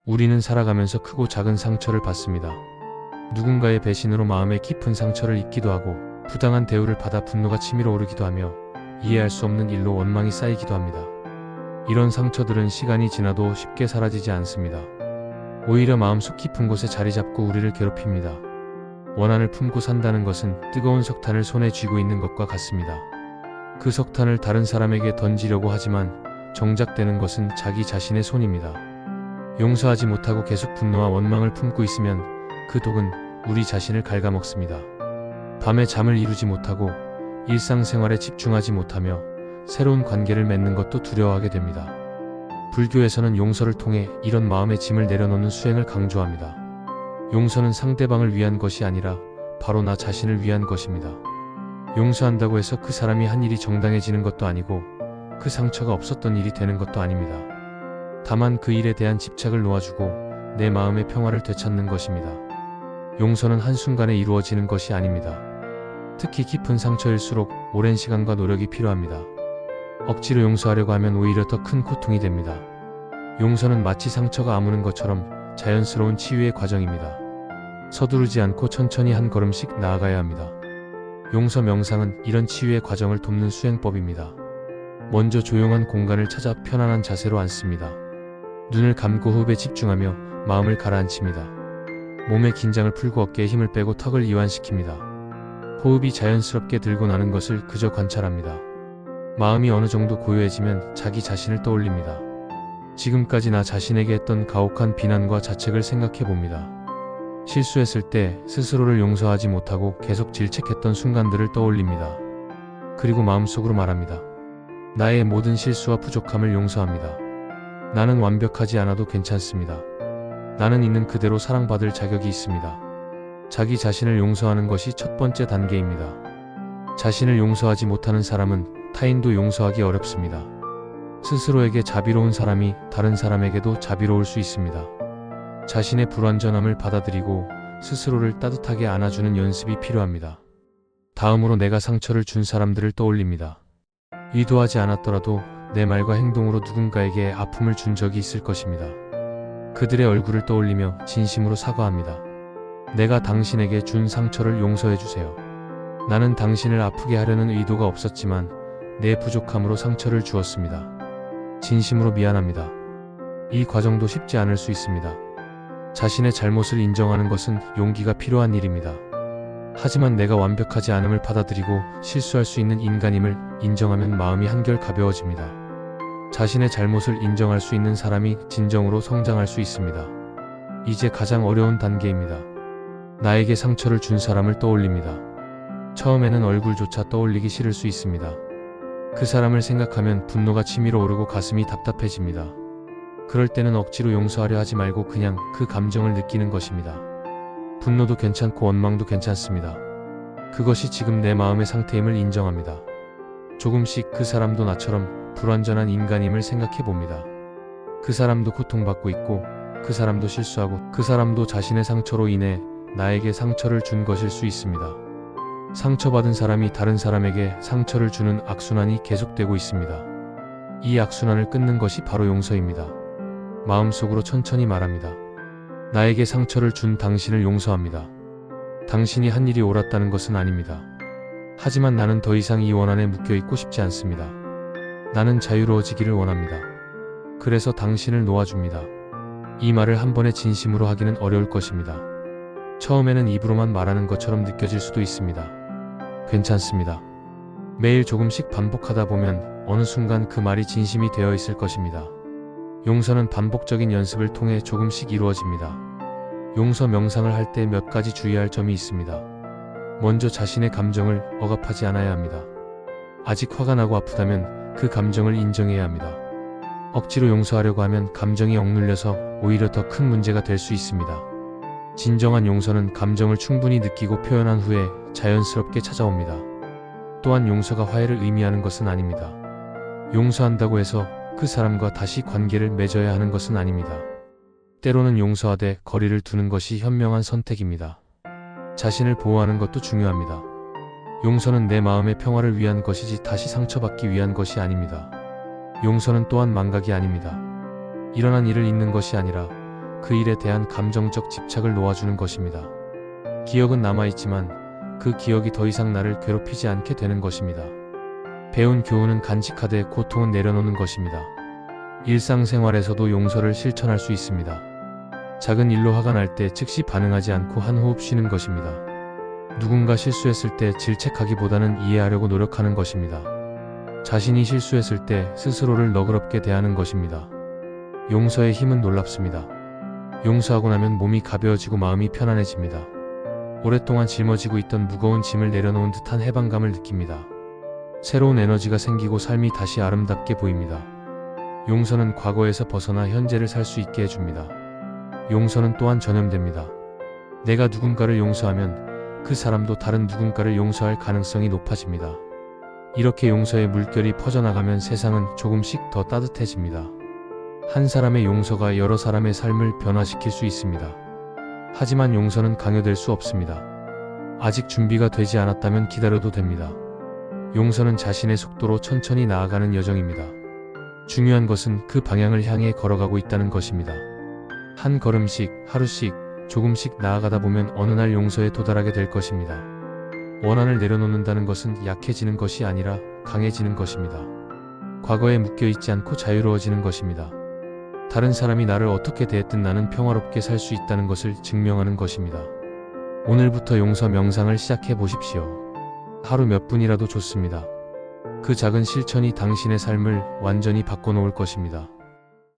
우리는 살아가면서 크고 작은 상처를 받습니다. 누군가의 배신으로 마음에 깊은 상처를 입기도 하고 부당한 대우를 받아 분노가 치밀어 오르기도 하며 이해할 수 없는 일로 원망이 쌓이기도 합니다. 이런 상처들은 시간이 지나도 쉽게 사라지지 않습니다. 오히려 마음속 깊은 곳에 자리 잡고 우리를 괴롭힙니다. 원한을 품고 산다는 것은 뜨거운 석탄을 손에 쥐고 있는 것과 같습니다. 그 석탄을 다른 사람에게 던지려고 하지만 정작 되는 것은 자기 자신의 손입니다. 용서하지 못하고 계속 분노와 원망을 품고 있으면 그 독은 우리 자신을 갉아먹습니다. 밤에 잠을 이루지 못하고 일상생활에 집중하지 못하며 새로운 관계를 맺는 것도 두려워하게 됩니다. 불교에서는 용서를 통해 이런 마음의 짐을 내려놓는 수행을 강조합니다. 용서는 상대방을 위한 것이 아니라 바로 나 자신을 위한 것입니다. 용서한다고 해서 그 사람이 한 일이 정당해지는 것도 아니고 그 상처가 없었던 일이 되는 것도 아닙니다. 다만 그 일에 대한 집착을 놓아주고 내 마음의 평화를 되찾는 것입니다. 용서는 한순간에 이루어지는 것이 아닙니다. 특히 깊은 상처일수록 오랜 시간과 노력이 필요합니다. 억지로 용서하려고 하면 오히려 더 큰 고통이 됩니다. 용서는 마치 상처가 아무는 것처럼 자연스러운 치유의 과정입니다. 서두르지 않고 천천히 한 걸음씩 나아가야 합니다. 용서 명상은 이런 치유의 과정을 돕는 수행법입니다. 먼저 조용한 공간을 찾아 편안한 자세로 앉습니다. 눈을 감고 호흡에 집중하며 마음을 가라앉힙니다. 몸의 긴장을 풀고 어깨에 힘을 빼고 턱을 이완시킵니다. 호흡이 자연스럽게 들고 나는 것을 그저 관찰합니다. 마음이 어느 정도 고요해지면 자기 자신을 떠올립니다. 지금까지 나 자신에게 했던 가혹한 비난과 자책을 생각해 봅니다. 실수했을 때 스스로를 용서하지 못하고 계속 질책했던 순간들을 떠올립니다. 그리고 마음속으로 말합니다. 나의 모든 실수와 부족함을 용서합니다. 나는 완벽하지 않아도 괜찮습니다. 나는 있는 그대로 사랑받을 자격이 있습니다. 자기 자신을 용서하는 것이 첫 번째 단계입니다. 자신을 용서하지 못하는 사람은 타인도 용서하기 어렵습니다. 스스로에게 자비로운 사람이 다른 사람에게도 자비로울 수 있습니다. 자신의 불완전함을 받아들이고 스스로를 따뜻하게 안아주는 연습이 필요합니다. 다음으로 내가 상처를 준 사람들을 떠올립니다. 의도하지 않았더라도 내 말과 행동으로 누군가에게 아픔을 준 적이 있을 것입니다. 그들의 얼굴을 떠올리며 진심으로 사과합니다. 내가 당신에게 준 상처를 용서해 주세요. 나는 당신을 아프게 하려는 의도가 없었지만 내 부족함으로 상처를 주었습니다. 진심으로 미안합니다. 이 과정도 쉽지 않을 수 있습니다. 자신의 잘못을 인정하는 것은 용기가 필요한 일입니다. 하지만 내가 완벽하지 않음을 받아들이고 실수할 수 있는 인간임을 인정하면 마음이 한결 가벼워집니다. 자신의 잘못을 인정할 수 있는 사람이 진정으로 성장할 수 있습니다. 이제 가장 어려운 단계입니다. 나에게 상처를 준 사람을 떠올립니다. 처음에는 얼굴조차 떠올리기 싫을 수 있습니다. 그 사람을 생각하면 분노가 치밀어 오르고 가슴이 답답해집니다. 그럴 때는 억지로 용서하려 하지 말고 그냥 그 감정을 느끼는 것입니다. 분노도 괜찮고 원망도 괜찮습니다. 그것이 지금 내 마음의 상태임을 인정합니다. 조금씩 그 사람도 나처럼 불완전한 인간임을 생각해 봅니다. 그 사람도 고통받고 있고 그 사람도 실수하고 그 사람도 자신의 상처로 인해 나에게 상처를 준 것일 수 있습니다. 상처받은 사람이 다른 사람에게 상처를 주는 악순환이 계속되고 있습니다. 이 악순환을 끊는 것이 바로 용서입니다. 마음속으로 천천히 말합니다. 나에게 상처를 준 당신을 용서합니다. 당신이 한 일이 옳았다는 것은 아닙니다. 하지만 나는 더 이상 이 원한에 묶여있고 싶지 않습니다. 나는 자유로워지기를 원합니다. 그래서 당신을 놓아줍니다. 이 말을 한 번에 진심으로 하기는 어려울 것입니다. 처음에는 입으로만 말하는 것처럼 느껴질 수도 있습니다. 괜찮습니다. 매일 조금씩 반복하다 보면 어느 순간 그 말이 진심이 되어 있을 것입니다. 용서는 반복적인 연습을 통해 조금씩 이루어집니다. 용서 명상을 할 때 몇 가지 주의할 점이 있습니다. 먼저 자신의 감정을 억압하지 않아야 합니다. 아직 화가 나고 아프다면 그 감정을 인정해야 합니다. 억지로 용서하려고 하면 감정이 억눌려서 오히려 더 큰 문제가 될 수 있습니다. 진정한 용서는 감정을 충분히 느끼고 표현한 후에 자연스럽게 찾아옵니다. 또한 용서가 화해를 의미하는 것은 아닙니다. 용서한다고 해서 그 사람과 다시 관계를 맺어야 하는 것은 아닙니다. 때로는 용서하되 거리를 두는 것이 현명한 선택입니다. 자신을 보호하는 것도 중요합니다. 용서는 내 마음의 평화를 위한 것이지 다시 상처받기 위한 것이 아닙니다. 용서는 또한 망각이 아닙니다. 일어난 일을 잊는 것이 아니라 그 일에 대한 감정적 집착을 놓아주는 것입니다. 기억은 남아있지만 그 기억이 더 이상 나를 괴롭히지 않게 되는 것입니다. 배운 교훈은 간직하되 고통은 내려놓는 것입니다. 일상생활에서도 용서를 실천할 수 있습니다. 작은 일로 화가 날 때 즉시 반응하지 않고 한 호흡 쉬는 것입니다. 누군가 실수했을 때 질책하기보다는 이해하려고 노력하는 것입니다. 자신이 실수했을 때 스스로를 너그럽게 대하는 것입니다. 용서의 힘은 놀랍습니다. 용서하고 나면 몸이 가벼워지고 마음이 편안해집니다. 오랫동안 짊어지고 있던 무거운 짐을 내려놓은 듯한 해방감을 느낍니다. 새로운 에너지가 생기고 삶이 다시 아름답게 보입니다. 용서는 과거에서 벗어나 현재를 살 수 있게 해줍니다. 용서는 또한 전염됩니다. 내가 누군가를 용서하면 그 사람도 다른 누군가를 용서할 가능성이 높아집니다. 이렇게 용서의 물결이 퍼져나가면 세상은 조금씩 더 따뜻해집니다. 한 사람의 용서가 여러 사람의 삶을 변화시킬 수 있습니다. 하지만 용서는 강요될 수 없습니다. 아직 준비가 되지 않았다면 기다려도 됩니다. 용서는 자신의 속도로 천천히 나아가는 여정입니다. 중요한 것은 그 방향을 향해 걸어가고 있다는 것입니다. 한 걸음씩, 하루씩, 조금씩 나아가다 보면 어느 날 용서에 도달하게 될 것입니다. 원한을 내려놓는다는 것은 약해지는 것이 아니라 강해지는 것입니다. 과거에 묶여있지 않고 자유로워지는 것입니다. 다른 사람이 나를 어떻게 대했든 나는 평화롭게 살 수 있다는 것을 증명하는 것입니다. 오늘부터 용서 명상을 시작해 보십시오. 하루 몇 분이라도 좋습니다. 그 작은 실천이 당신의 삶을 완전히 바꿔놓을 것입니다.